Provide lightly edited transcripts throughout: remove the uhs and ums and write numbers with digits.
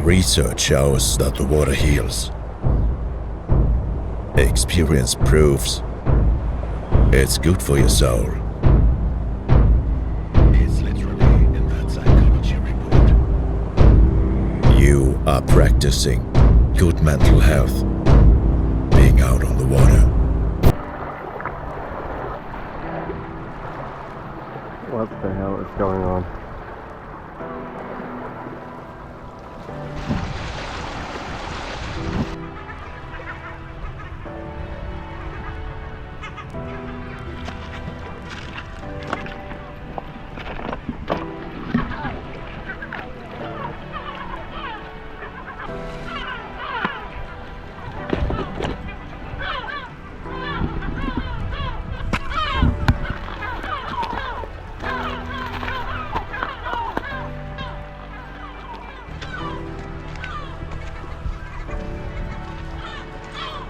Research shows that the water heals. Experience proves it's good for your soul. It's literally in that psychology report. You are practicing good mental health, being out on the water. What the hell is going on?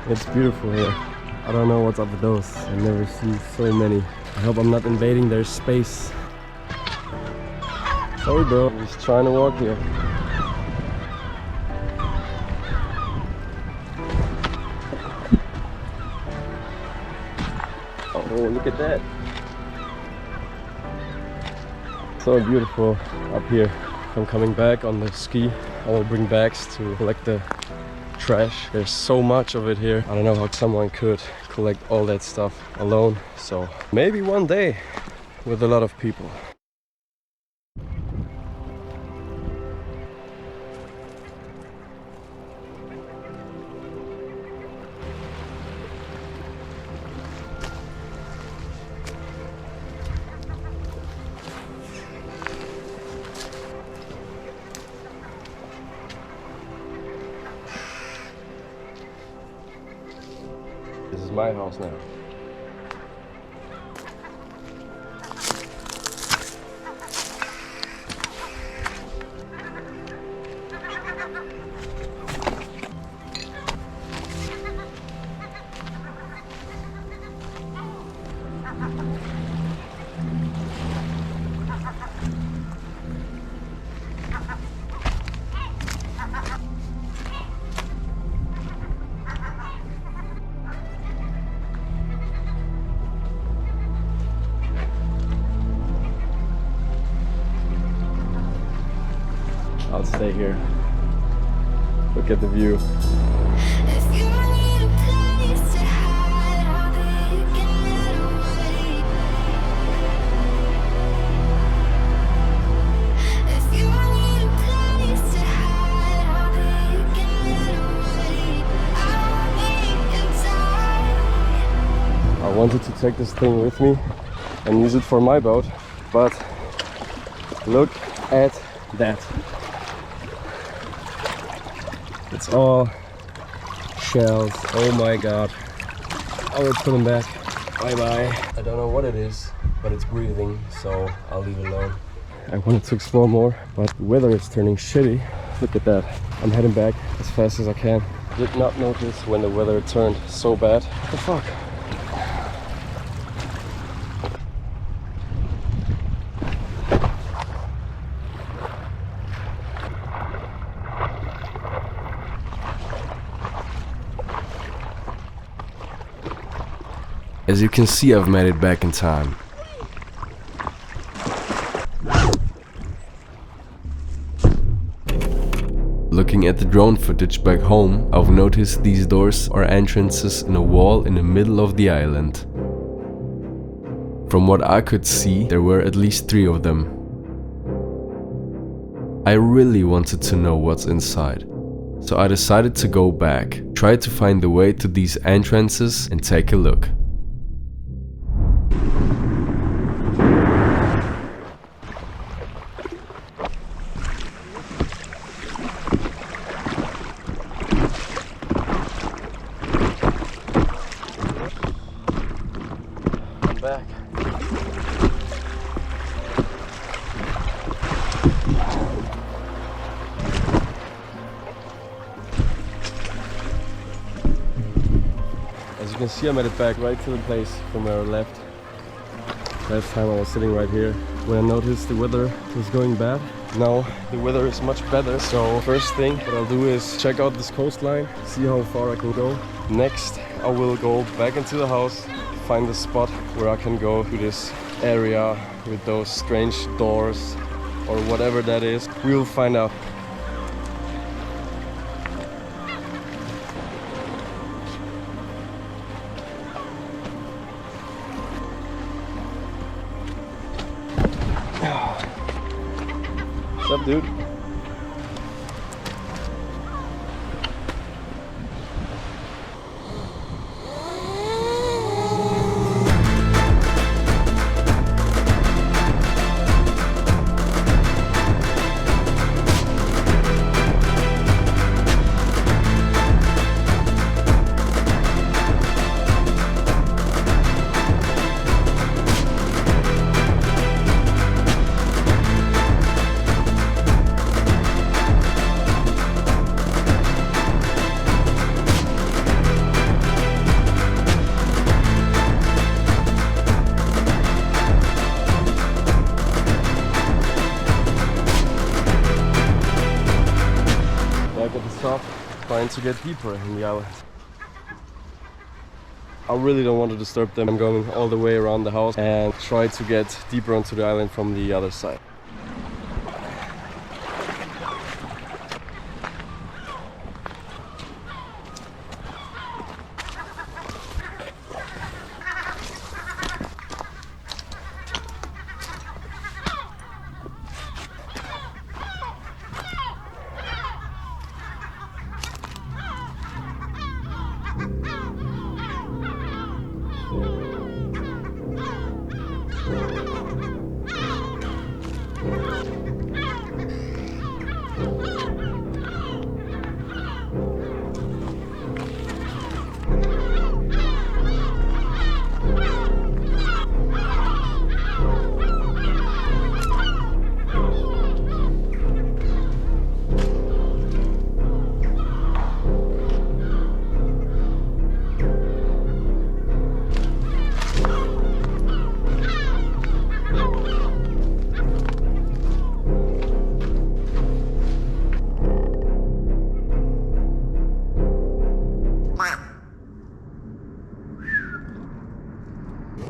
It's beautiful here. I don't know what's up with those. I've never seen so many. I hope I'm not invading their space. Sorry bro, I'm just trying to walk here. Oh, look at that. So beautiful up here. If I'm coming back on the ski, I will bring bags to collect the trash. There's so much of it here. I don't know how someone could collect all that stuff alone. So maybe one day with a lot of people. This is my house now. I'll stay here. Look at the view. I wanted to take this thing with me and use it for my boat, but look at that. It's all shells. Oh my god. I will put them back. Bye bye. I don't know what it is, but it's breathing, so I'll leave it alone. I wanted to explore more, but the weather is turning shitty. Look at that. I'm heading back as fast as I can. Did not notice when the weather turned so bad. What the fuck? As you can see, I've made it back in time. Looking at the drone footage back home, I've noticed these doors are entrances in a wall in the middle of the island. From what I could see, there were at least 3 of them. I really wanted to know what's inside, so I decided to go back, try to find the way to these entrances and take a look. Back. As you can see, I made it back right to the place from where I left. Last time I was sitting right here when I noticed the weather was going bad. Now the weather is much better, so first thing what I'll do is check out this coastline, see how far I can go. Next I will go back into the house, find the spot where I can go to this area with those strange doors or whatever that is. We'll find out. What's up, dude? Trying to get deeper in the island. I really don't want to disturb them. I'm going all the way around the house and try to get deeper onto the island from the other side.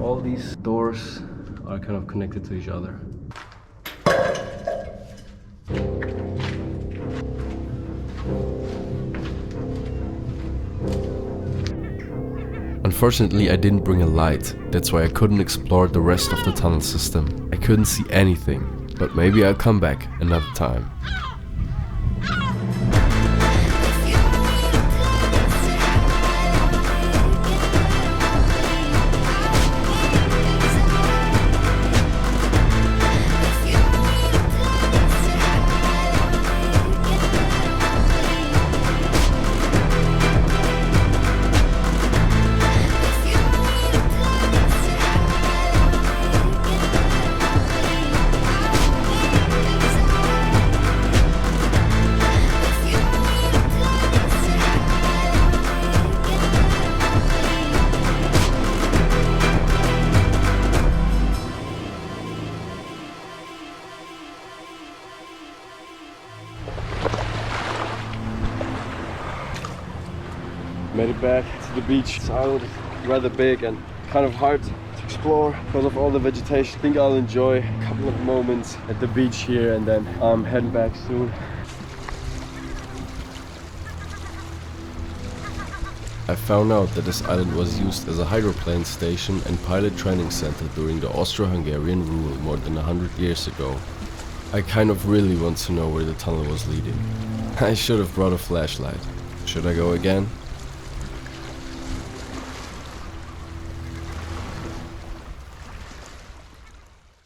All these doors are kind of connected to each other. Unfortunately, I didn't bring a light, that's why I couldn't explore the rest of the tunnel system. I couldn't see anything, but maybe I'll come back another time. Made it back to the beach. This island is rather big and kind of hard to explore because of all the vegetation. I think I'll enjoy a couple of moments at the beach here and then I'm heading back soon. I found out that this island was used as a hydroplane station and pilot training center during the Austro-Hungarian rule more than 100 years ago. I kind of really want to know where the tunnel was leading. I should have brought a flashlight. Should I go again?